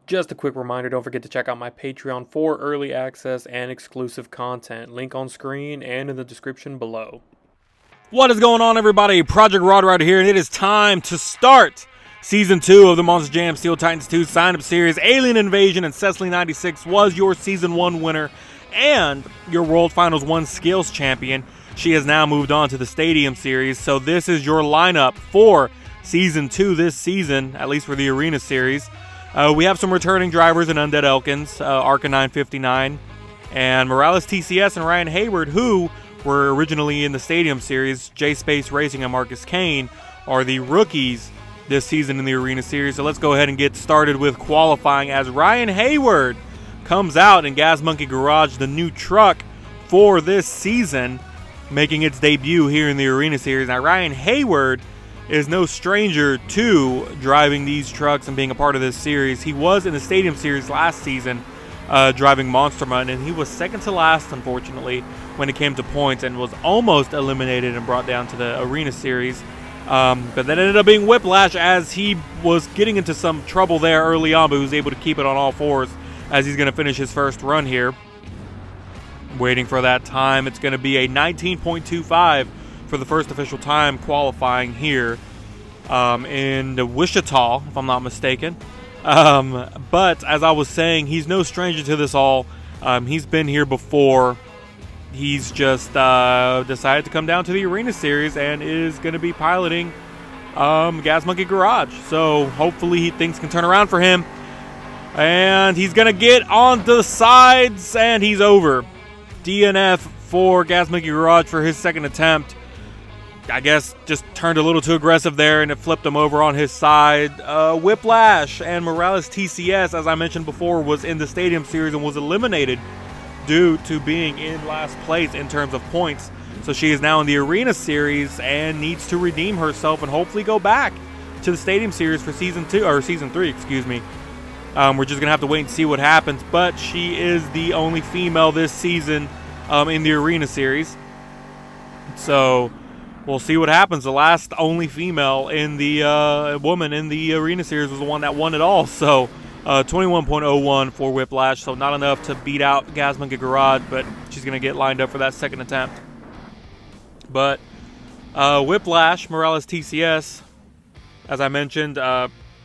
Just a quick reminder, don't forget to check out my Patreon for early access and exclusive content. Link on screen and in the description below. What is going on, everybody? Project Rod Rider here, and it is time to start Season 2 of the Monster Jam Steel Titans 2 sign-up series. Alien Invasion and Cecily96 was your Season 1 winner and your World Finals 1 Skills Champion. She has now moved on to the Stadium Series, so this is your lineup for Season 2 this season, at least for the Arena Series. We have some returning drivers in Undead Elkins, Arca 959, and Morales TCS and Ryan Hayward, who were originally in the Stadium Series. J-Space Racing and Marcus Kane are the rookies this season in the Arena Series. So let's go ahead and get started with qualifying as Ryan Hayward comes out in Gas Monkey Garage, the new truck for this season, making its debut here in the Arena Series. Now, Ryan Hayward is no stranger to driving these trucks and being a part of this series. He was in the Stadium Series last season driving Monster Mutt, and he was second to last, unfortunately, when it came to points, and was almost eliminated and brought down to the Arena Series. But that ended up being Whiplash, as he was getting into some trouble there early on, but he was able to keep it on all fours as he's going to finish his first run here. Waiting for that time. It's going to be a 19.25 for the first official time qualifying here in Wichita, if I'm not mistaken. But as I was saying, he's no stranger to this all. He's been here before. He's just decided to come down to the Arena Series and is going to be piloting Gas Monkey Garage. So hopefully things can turn around for him. And he's going to get on the sides, and he's over. DNF for Gas Monkey Garage for his second attempt. I guess just turned a little too aggressive there, and it flipped him over on his side. Whiplash and Morales TCS, as I mentioned before, was in the Stadium Series and was eliminated due to being in last place in terms of points. So she is now in the Arena Series and needs to redeem herself and hopefully go back to the Stadium Series for Season 3, excuse me. We're just going to have to wait and see what happens, but she is the only female this season in the Arena Series. So we'll see what happens. The last only female in the woman in the Arena Series was the one that won it all. So 21.01 for Whiplash. So not enough to beat out Gas Monkey Garage, but she's going to get lined up for that second attempt. But Whiplash, Morales TCS, as I mentioned,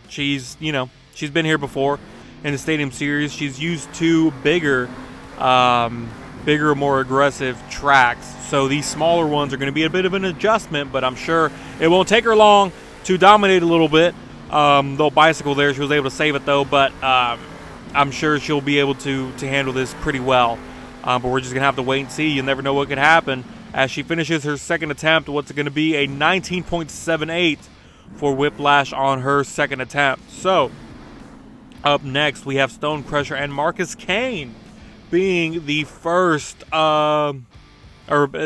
she's been here before in the Stadium Series. She's used to bigger, more aggressive tracks. So these smaller ones are going to be a bit of an adjustment, but I'm sure it won't take her long to dominate a little bit. The bicycle there, she was able to save it though, but I'm sure she'll be able to handle this pretty well. But we're just going to have to wait and see. You never know what could happen as she finishes her second attempt. What's going to be a 19.78 for Whiplash on her second attempt. So up next, we have Stone Crusher and Marcus Kane being the first,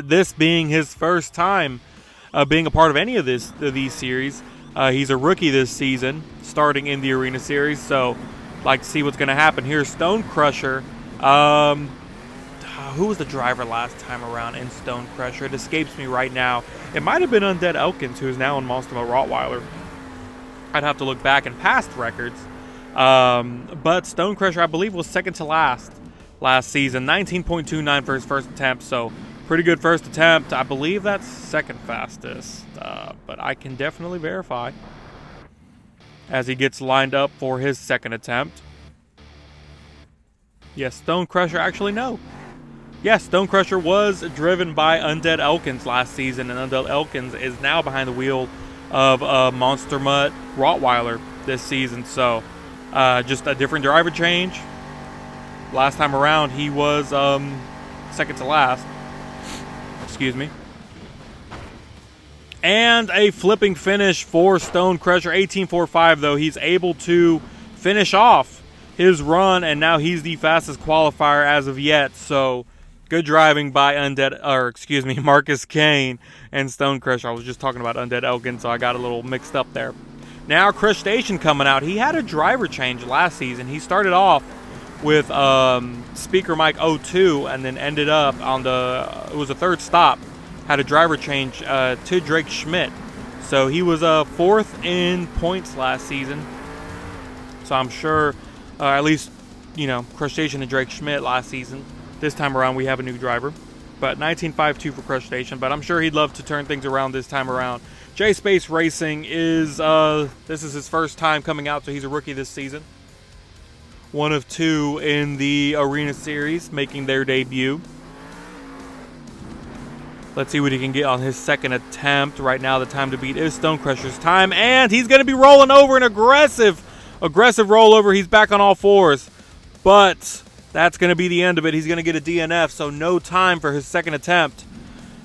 this being his first time being a part of any of these series. He's a rookie this season, starting in the Arena Series, so like to see what's going to happen here. Stone Crusher, who was the driver last time around in Stone Crusher? It escapes me right now. It might have been Undead Elkins, who is now in Monster Mutt Rottweiler. I'd have to look back in past records. But Stone Crusher, I believe, was second to last season. 19.29 for his first attempt, so pretty good first attempt. I believe that's second fastest, but I can definitely verify as he gets lined up for his second attempt. Yes, Stone Crusher, actually no. Yes, Stone Crusher was driven by Undead Elkins last season, and Undead Elkins is now behind the wheel of Monster Mutt Rottweiler this season. So just a different driver change. Last time around, he was second to last. Excuse me. And a flipping finish for Stone Crusher. 18.45 though. He's able to finish off his run, and now he's the fastest qualifier as of yet. So good driving by Marcus Kane and Stone Crusher. I was just talking about Undead Elkins, so I got a little mixed up there. Now Crush Station coming out. He had a driver change last season. He started off with Speaker Mic 02 and then ended up on it was a third stop, had a driver change to Drake Schmidt. So he was fourth in points last season. So I'm sure At least, you know, Crushstation and Drake Schmidt last season. This time around, we have a new driver. But 19.52 for Crushstation. But I'm sure he'd love to turn things around this time around. J-Space Racing is, this is his first time coming out, so he's a rookie this season. One of two in the Arena Series making their debut. Let's see what he can get on his second attempt. Right now, the time to beat is Stone Crusher's time. And he's going to be rolling over an aggressive rollover. He's back on all fours. But that's going to be the end of it. He's going to get a DNF, so no time for his second attempt.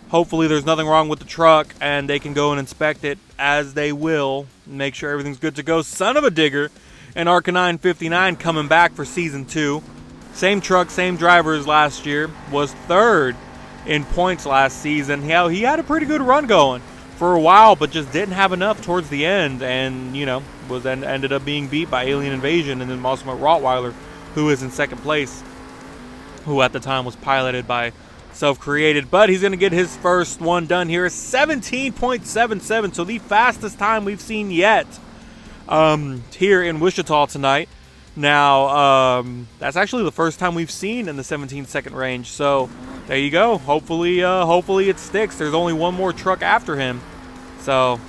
Hopefully there's nothing wrong with the truck, and they can go and inspect it, as they will. Make sure everything's good to go. Son of a digger. And Arcanine 59 coming back for Season 2. Same truck, same driver as last year. Was third in points last season. He had a pretty good run going for a while, but just didn't have enough towards the end. And, you know, ended up being beat by Alien Invasion and then Mossman Rottweiler, who is in second place, who at the time was piloted by Self-Created. But he's going to get his first one done here. 17.77, so the fastest time we've seen yet. Here in Wichita tonight. Now, that's actually the first time we've seen in the 17-second range. So, there you go. Hopefully it sticks. There's only one more truck after him. So,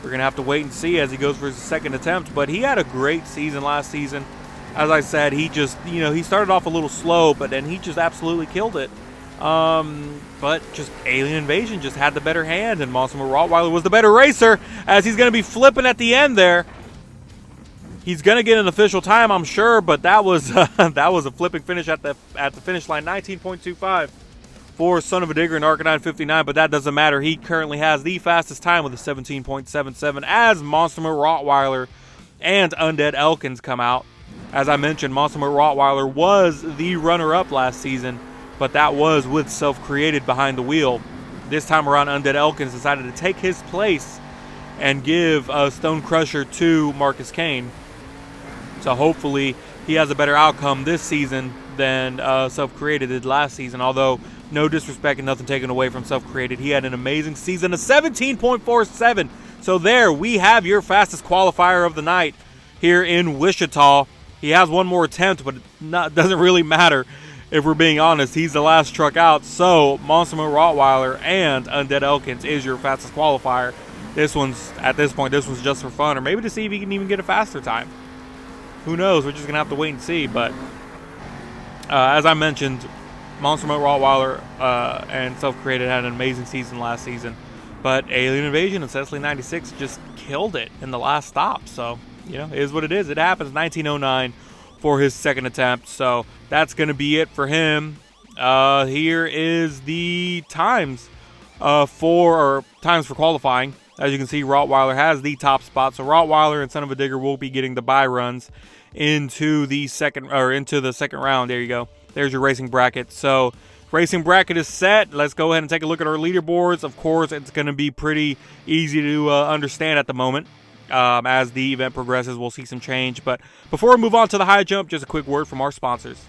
we're going to have to wait and see as he goes for his second attempt. But he had a great season last season. As I said, he just, you know, he started off a little slow, but then he just absolutely killed it. But just Alien Invasion just had the better hand, and Mossman Rottweiler was the better racer, as he's going to be flipping at the end there. He's going to get an official time, I'm sure, but that was a flipping finish at the finish line. 19.25 for Son of a Digger and Arcanine 59, but that doesn't matter. He currently has the fastest time with a 17.77 as Monster Rottweiler and Undead Elkins come out. As I mentioned, Monster Rottweiler was the runner-up last season, but that was with Self-Created behind the wheel. This time around, Undead Elkins decided to take his place and give Stone Crusher to Marcus Kane. So hopefully he has a better outcome this season than Self-Created did last season. Although, no disrespect and nothing taken away from Self-Created. He had an amazing season, a 17.47. So there, we have your fastest qualifier of the night here in Wichita. He has one more attempt, but it doesn't really matter if we're being honest. He's the last truck out. So, Monster Rottweiler and Undead Elkins is your fastest qualifier. This one's, at this point, this one's just for fun. Or maybe to see if he can even get a faster time. Who knows? We're just going to have to wait and see. But as I mentioned, Monster Rottweiler and Self-Created had an amazing season last season. But Alien Invasion and Cecily 96 just killed it in the last stop. So, you know, it is what it is. It happens. 1909 for his second attempt. So that's going to be it for him. Here is the times for qualifying. As you can see, Rottweiler has the top spot. So Rottweiler and Son of a Digger will be getting the bye runs into the second round. There you go. There's your racing bracket. So racing bracket is set. Let's go ahead and take a look at our leaderboards. Of course, it's going to be pretty easy to understand at the moment. As the event progresses, we'll see some change. But before we move on to the high jump, just a quick word from our sponsors.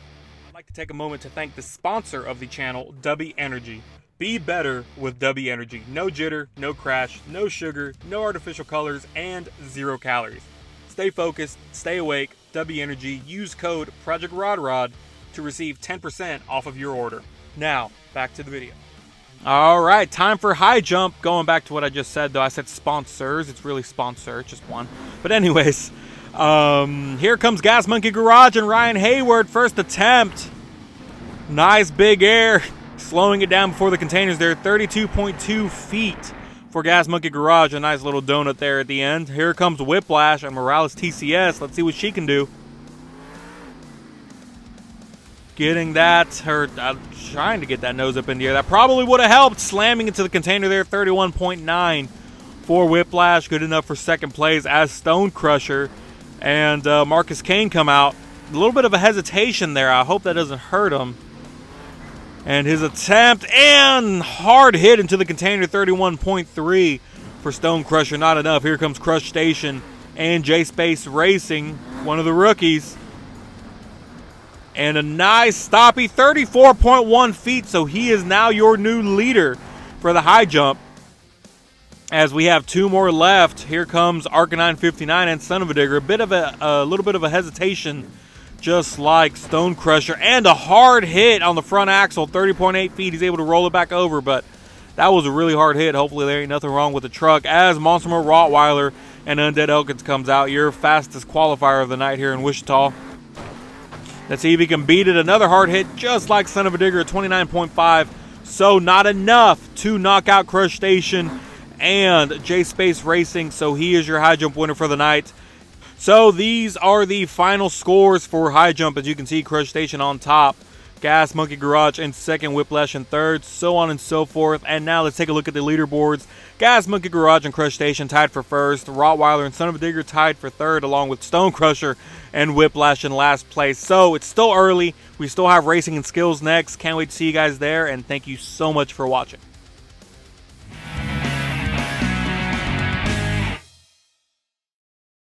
I'd like to take a moment to thank the sponsor of the channel, W Energy. Be better with W Energy. No jitter, no crash, no sugar, no artificial colors, and 0 calories. Stay focused, stay awake. W Energy. Use code PROJECTRODROD to receive 10% off of your order. Now, back to the video. All right, time for high jump. Going back to what I just said, though, I said sponsors. It's really sponsor, just one. But anyways, here comes Gas Monkey Garage and Ryan Hayward. First attempt. Nice big air. Slowing it down before the containers there. 32.2 feet for Gas Monkey Garage. A nice little donut there at the end. Here comes Whiplash and Morales TCS. Let's see what she can do. Getting that, trying to get that nose up in the air. That probably would have helped. Slamming into the container there. 31.9 for Whiplash. Good enough for second place as Stone Crusher and Marcus Kane come out. A little bit of a hesitation there. I hope that doesn't hurt him. And his attempt and hard hit into the container. 31.3 for Stone Crusher. Not enough. Here comes Crushstation and J-Space Racing, one of the rookies. And a nice stoppie, 34.1 feet, so he is now your new leader for the high jump. As we have two more left, here comes Arcanine 59 and Son of a Digger. A little bit of a hesitation just like Stone Crusher, and a hard hit on the front axle, 30.8 feet. He's able to roll it back over, but that was a really hard hit. Hopefully there ain't nothing wrong with the truck as Monster Rottweiler and Undead Elkins comes out. Your fastest qualifier of the night here in Wichita. Let's see if he can beat it. Another hard hit, just like Son of a Digger at 29.5. So not enough to knock out Crush Station and J-Space Racing. So he is your high jump winner for the night. So these are the final scores for high jump. As you can see, Crush Station on top, Gas Monkey Garage in second, Whiplash in third, so on and so forth. And now let's take a look at the leaderboards. Gas Monkey Garage and Crush Station tied for first. Rottweiler and Son of a Digger tied for third, along with Stone Crusher and Whiplash in last place. So it's still early. We still have racing and skills next. Can't wait to see you guys there, and thank you so much for watching.